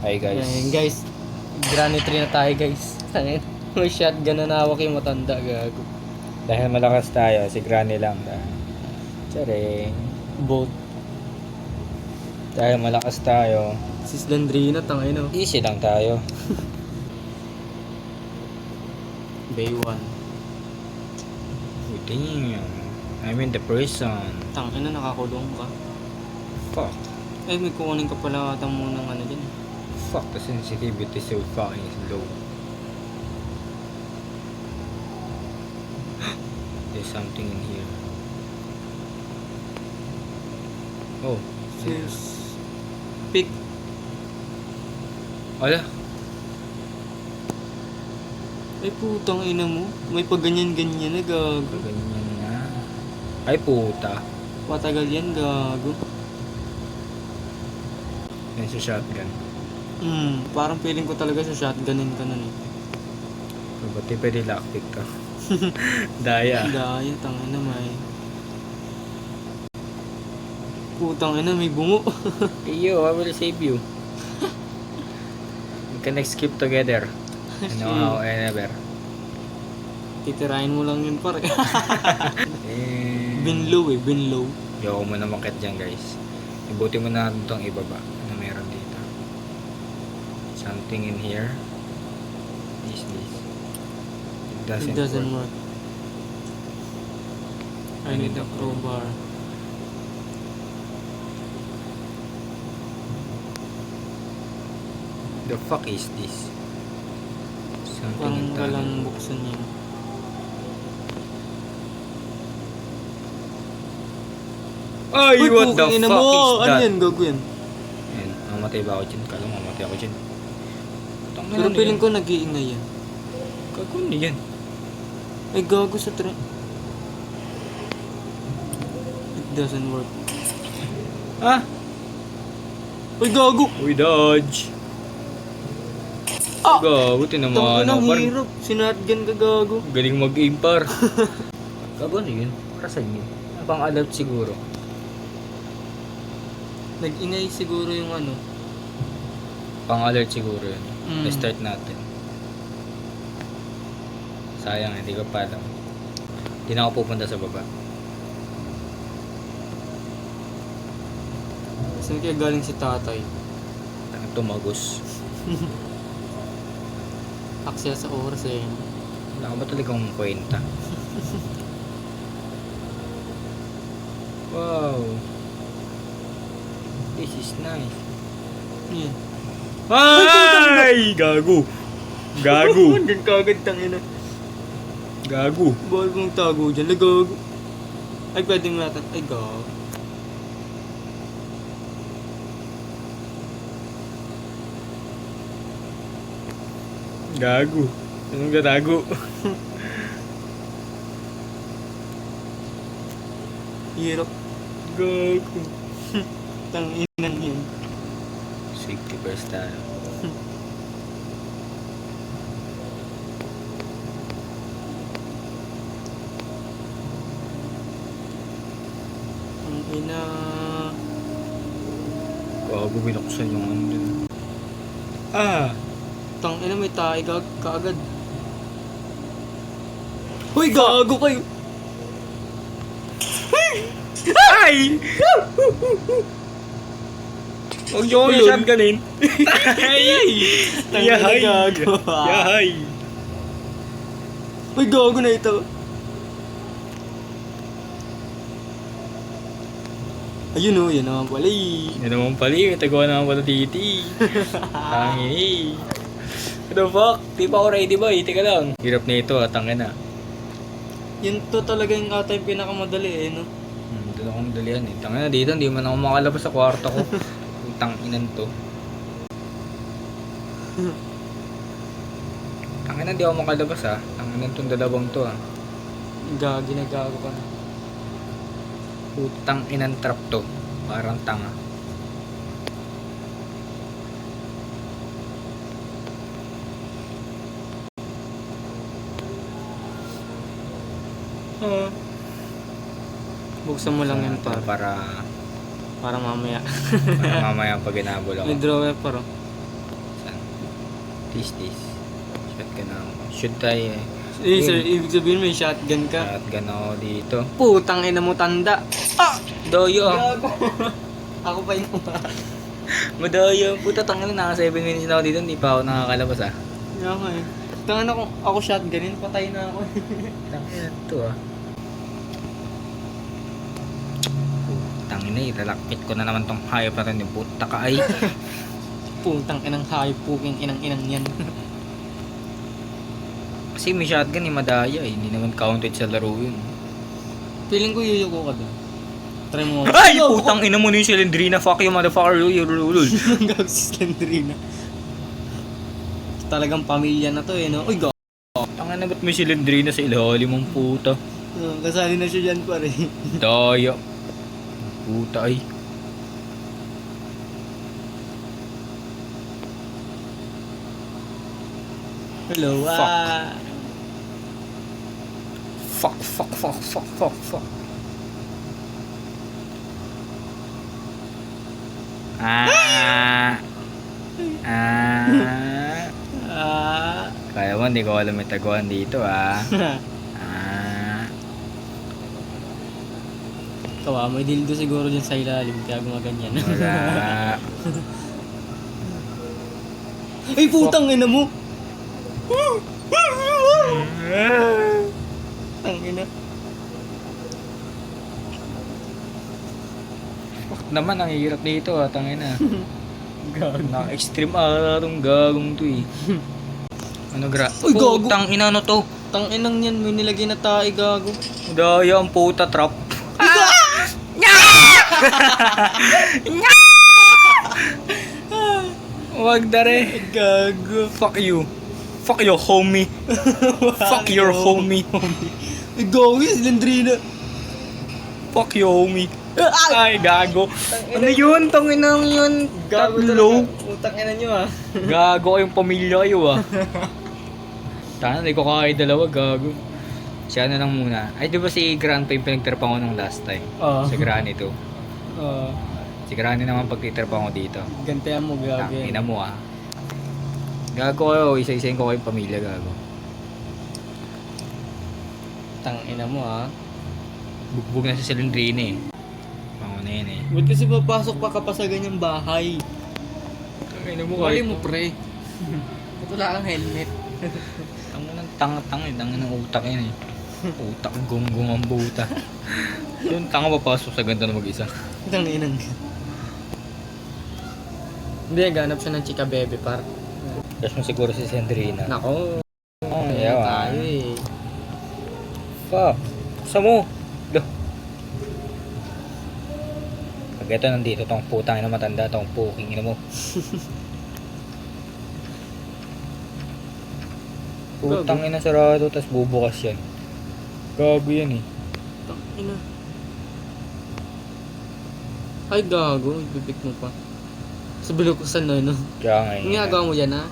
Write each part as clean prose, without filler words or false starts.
Hi guys. Ayan guys, granny tree na tayo guys. Ayan, may shotgun na nawak yung matanda, gago. Dahil malakas tayo, si Granny lang. Charing. Boat. Dahil malakas tayo, Sis Landrina, tangay no. easy lang tayo. Bay 1. Oh, damn. I'm in the prison. Tangay na, nakakulong ka. Fuck. Eh, may kukunin ka pala ata muna ng ano dyan. Fuck, the sensitivity so fucking low. There's something in here. Oh. Sis. Pick. Ala. Ay putang ina mo. May pagganyan-ganyan na gago. Ganyan na. Ay puta. Matagal yan gago. Yan sa shotgun. Parang feeling ko talaga sa shotgunin ka nun eh. Pero ba't di pwede lockpick ka? Daya. Daya, tangay na may. Putang ina, may bungo. Hey yo, I will save you. We can skip together. You know how I never. Titirahin mo lang yun pare. Eh, Binlow eh, binlow. Ayoko mo na makit dyan guys. Ibuti mo na itong ibaba na meron dito. Something in here. Is this? It It doesn't work. work. I need a crowbar. The fuck is this? Something Parang in tunnel. walang buksan yun. Ay, Uy, what the putang ina fuck mo! is Ano that? yan? Gago yan. Ayan, mamatay ba ako dyan? Kala mo mamatay ako dyan. Tangina Pero na feeling yan. ko nag-iingay yan. Gago na yan. Ay, gago sa train. It doesn't work. Ah! Ay, gago! Uy, dodge! Ah! Gago, tinamaan Tangin ako. ang Parang hirap. Sinatgan ka, gago. galing mag-aim par. Gago na yun. Para saan yun? Pang alert siguro. Nag-ingay siguro yung ano. Pang alert siguro yun. Mm. Start natin. Sayang, hindi ko pa alam. Hindi na ako pupunta sa baba. Saan kaya galing si tatay? Tangang tumagos. Aksya sa oras eh. Wala ka ba talagang kwenta? Wow. This is nice. Yan. Ay! Gago! Gago! Hanggang kagad tangina. Gago! Bawal mong tago dyan. Lagago. Ay, pwedeng natin. Ay, gago. Gago! Anong gatago? Hirap. Gago! Tanginan yun. Safety first tayo. Ang ina. Gago, binuksan yung ano dun. Ah! Tangina, may tayo kaagad. Hoy, gago kayo. Ay! Huwag niyo ko yung Ulol. shotgunin. Ay! Tangina, Yahay! gago. Yahay! Hoy, gago na ito. Ayun o, yan naman pala eh. Yan naman pala yung tagawa naman pala titi. Tangin eh. What the fuck? Di pa ako ready boy. Teka lang. Hirap na ito ah. Tangin na. Yun to talaga yung ata yung pinakamadali eh, no? Doon ako madalian eh. Tangin na dito. Hindi man ako makalabas sa kwarto ko. Yung tanginan to. Tangin na di ako makalabas ah. Tanginan tong dalawang to ah. Gagi na gago ka na. Putang inan trap to. Parang tanga. Buksan mo lang yan para para mamaya. para mamaya pag inabol ako. May drawer pa ro. This. Shotgun ako. Shoot tayo eh. Eh, sir, ibig sabihin may shotgun ka. Shotgun ako dito. Putang ina mo tanda. Doyo. Gago. Ako pa yung Madoyo. Puta, tangin na. Naka 7 minutes na ako dito. Hindi pa ako nakakalabas ah. Ako eh. Tangan ako shotgunin, patay na ako. Tangin na ito ah. Tangin na, ilalakpit ko na naman tong hayop na rin yung puta ka ay. Putang inang hayop, puking inang yan. Kasi may shotgun eh, madaya eh. Hindi naman counted sa laro yun. Feeling ko yuyuko ka doon. Try mo. Ay! Putang ina mo na yung Cylindrina. Fuck you, motherfucker. Lul. Gago si Slendrina. Talagang pamilya na to eh, no? Uy, gago. Tangin na ba't may Cylindrina sa ilalim mong puta? Kasali na siya dyan pare. Daya. Puta ay. Hello, Fuck. Kaya mo, hindi ko alam may taguan dito ah. Kawa, may dildo siguro dyan sa ilalim, kaya gumaganyan. Wala. Ay, putang ina mo! Tangina. Fuck naman, ang hirap dito ah, tangin na. Gago. Naka-extreme tong gagong to eh. Ano Uy, gago. Putang ina no to. Tanginang yan, may nilagay na tayo, gago. Daya ang puta trap. Wag dare. Gago. Fuck you. Fuck your homie. Fuck your homie. Ay, gago yung Slendrina. Fuck your homie. Ay, gago. Ano yun? Tanginang yun. Tatlo. Putang ina nyo ah. Gago kayong pamilya kayo ah. Tana, hindi ko kaya dalawa, gago. Si ano lang muna. Ay, di ba si Grandpa yung pinagtirpa ko nung last time? Oo. Si Granny to. Oo. Si Granny naman pagtitirpa ko dito. Gantihan mo, gago. Ina mo ah. Gago kayo, isa-isayin ko kayong pamilya, gago. Tangina mo ah. Bugbog na si Cylindrina eh. Pango na yun eh. Ba't kasi papasok pa ka pa sa ganyang bahay? Ina mo Mali mo pre. Ba't wala kang helmet? Tanga-tanga eh. Tanga ng utak yun eh. Utak gonggong ang buta. Yung tanga papasok sa ganda na mag-isa. Tanginang. Hindi, ganap siya ng chika bebe par. Tapos mo siguro si Cylindrina. Nako. Oh, Tayo yawa. eh. Fuck. Sa mo. Duh. Pag ito nandito tong putang ina matanda, tong puking ina mo. Putang ina sarado, tas bubukas yan. Gago yan eh. Tangina. Ay gago, ibibig mo pa. Sa bilukusan na no. Kaya nga Ang ginagawa mo yan ha?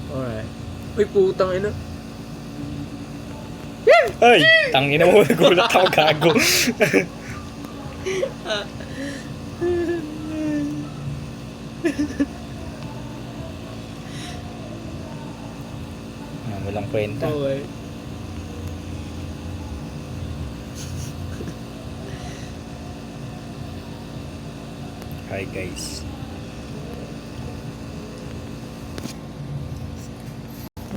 Alright. Uy putang ina. Ay! Tangina mo, nagulat ako gago. Walang kwenta. Okay. Hi guys.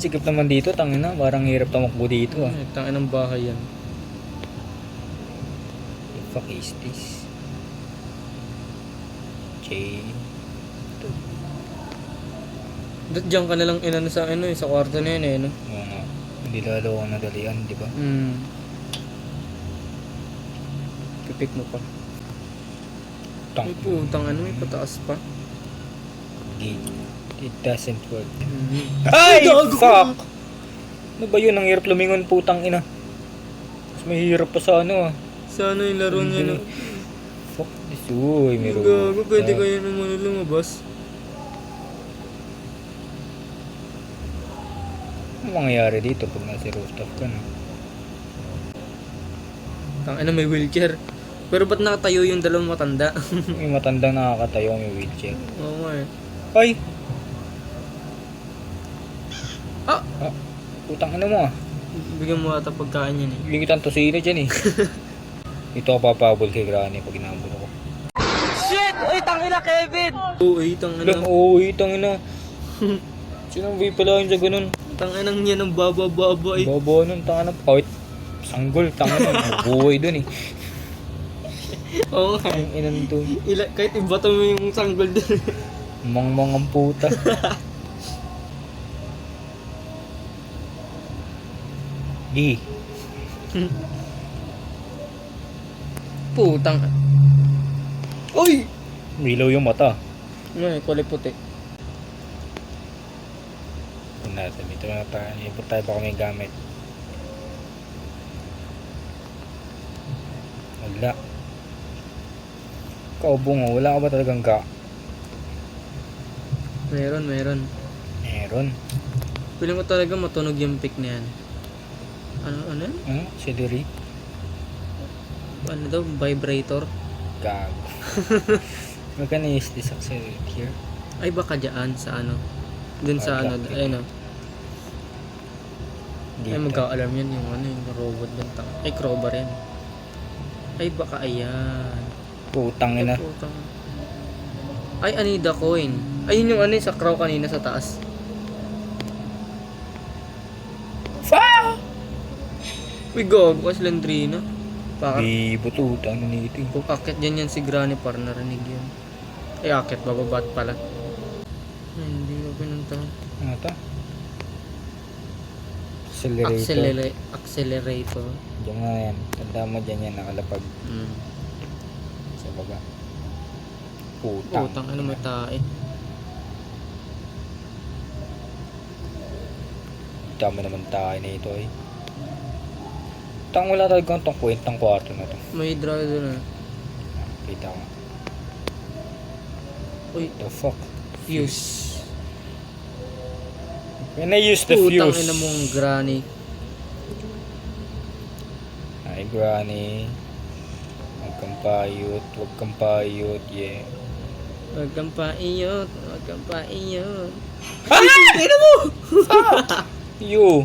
Sikip naman dito, tangina, parang hirap tumakbo dito ah. Ay, tangin ng bahay yan. The fuck is this? Okay. Dati dyan ka nalang inano sa ano eh, sa kwarto na yun eh, no? Oo nga. Hindi lalo ako nadalian, di ba? Pipik mo pa. Tang. Ay putang ano, may pataas pa. Gate. It doesn't work. Mm-hmm. Ay! Gago Fuck! Ano ba yun? Ang hirap lumingon, putang ina. Mas mahirap pa sa ano ah. Sa ano yung laro niya no? Fuck this. Uy, may robot. Gago, pwede kayo naman lumabas. Ano mangyayari dito pag nasa rooftop ka na? Tangina may wheelchair. Pero ba't nakatayo yung dalawang matanda? May matandang nakakatayo, may wheelchair. Oo nga eh. Ay! Ah! Ah, putang ina mo ah. Bigyan mo ata pagkain yan eh. Bigyan kitang tosino dyan eh. Ito ako papabol kay Granny pag inambol ako. Oo, tangina. Lang, oo, itang ina. Sinambay pala yun sa ganun. Tanginang niya ng baba-baba eh. Bobo nun, tanga na. Kahit sanggol, tanga na. Buhay dun eh. Oo nga. Ang inan to. Kahit ibato mo yung sanggol doon. Mangmang ang puta. Di. Putang. Uy! Milaw yung mata. Ano eh, kulay puti. Kung natin, ito na tayo. Ipot tayo baka may gamit. Wala. Kaubong mo, wala ka ba talagang ka? Meron. Meron. Piling ko talaga matunog yung pick na yan. Ano yan? Ano? Celery? Ano daw? Vibrator? Gago. Magkano is this accelerate here? Ay baka dyan sa ano? Dun sa ano? Black Ayun o. Ay Dito. magkaalarm yan yung ano yung robot dun. Ay crowbar yan. Ay baka ayan. Putang ina. Ay, putang. Ay Anida coin. Ayun yung ano sa crow kanina sa taas. Uy gago ka Slendrina. Bakit? Di bututan na nito. Kung akit dyan yan si Granny para narinig yun. Ay akit bababat pala. Ay, hindi ko pinuntahan. Ano to? Accelerator. Accelerator. Diyan nga yan. Tanda mo dyan yan nakalapag Mm. sa baba. Putang. Putang ano may tae. Dami naman tayo na ito eh. Tang wala talagang itong kwentang kwarto na to. May draw doon ah. Kita ko. Uy, The fuck? fuse. When I use the Putang fuse. ina mong Granny. Hi Granny. Huwag kang payot. Huwag kang payot. Yeah. Huwag kang paiyot. Huwag kang paiyot. Ina mo! You.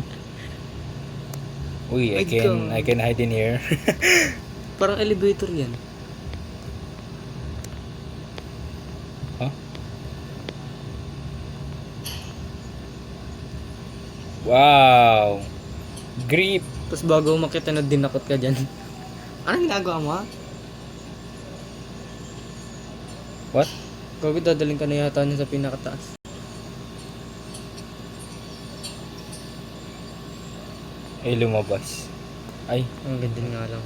Uy, I God. can hide in here. Parang elevator yan. Huh? Wow. Grip. Tapos bago umakit na dinakot ka dyan. Anong ginagawa mo ha? What? Gago dadaling ka na yata niya sa pinakataas. Ay, lumabas. Ay, Ang ganda nga lang.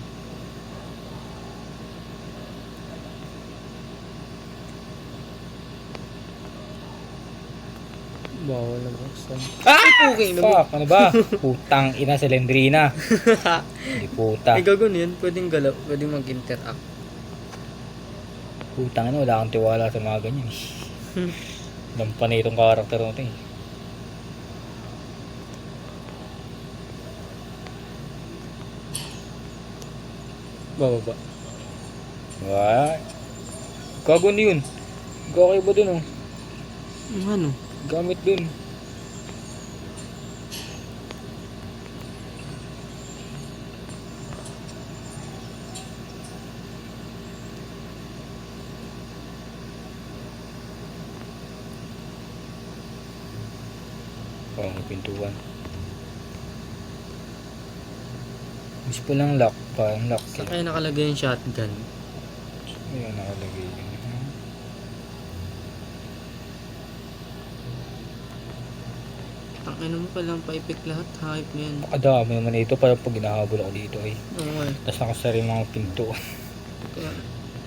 Bawal na buksan. Ah! Okay na ba? Fuck, ano ba? Putang ina sa Lendrina. Hindi puta. Ay gago na yan. Pwedeng galaw. Pwedeng mag-interact. Putang ina, wala akong tiwala sa mga ganyan. Dampa na itong karakter natin. Bababa. What? Gago na yun. Gagay ba dun oh? Ano? Gamit dun. Oh, may pintuan. Gusto pa lang lock pa. Ang lock. Saan kaya nakalagay yung shotgun? Ayan, nakalagay yun. Tangina mo palang paipik lahat. Hype na yan. Pakadami naman ito para pag ginahabol ako dito ay. Oo nga eh. Tapos nakasara yung mga pinto.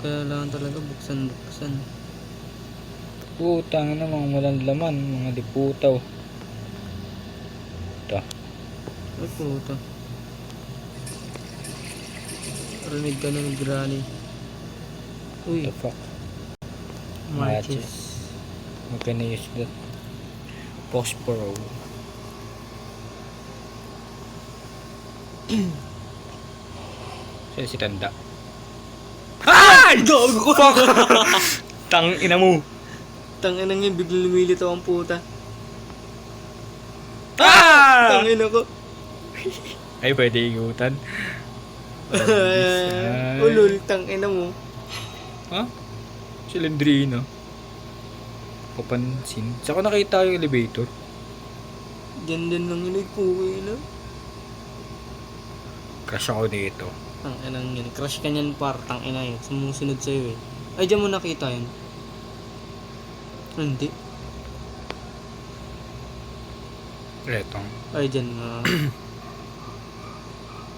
Kaya lang talaga buksan. Putang na mga walang laman. Mga diputaw. Ito. Ay puta. Rinig ka ng Granny. Uy, The fuck? matches. We can use that. Posporo. Sino si Tanda? Ay! Gago ko! Tang ina mo! Tangina nga, biglang lumilitaw ang puta. Ah! Tangin ako. Ay, pwede ikutan. Ulul, tangina mo. Ha? Silindrino. Papansin. Saan ko nakita yung elevator? Diyan din lang yun, puwi na. Crush ako dito. Tanginang yun. Crush ka niyan par, tangina yun. Sumusunod sa'yo eh. Ay, diyan mo nakita yun. Hindi. Eto. Ay, diyan nga.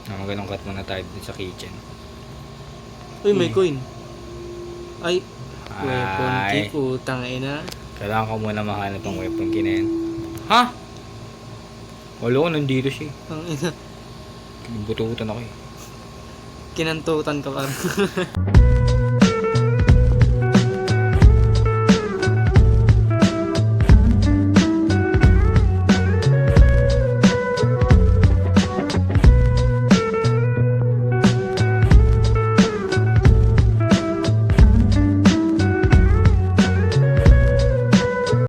Magalang cut muna tayo dun sa kitchen. Uy, may coin. Ay, weapon Ay. key, putang ina. Kailangan ko muna mahanap ang weapon key na yan. Ha? Wala ko, nandito siya. Tangina. Bututan ako eh. Kinantutan ka par.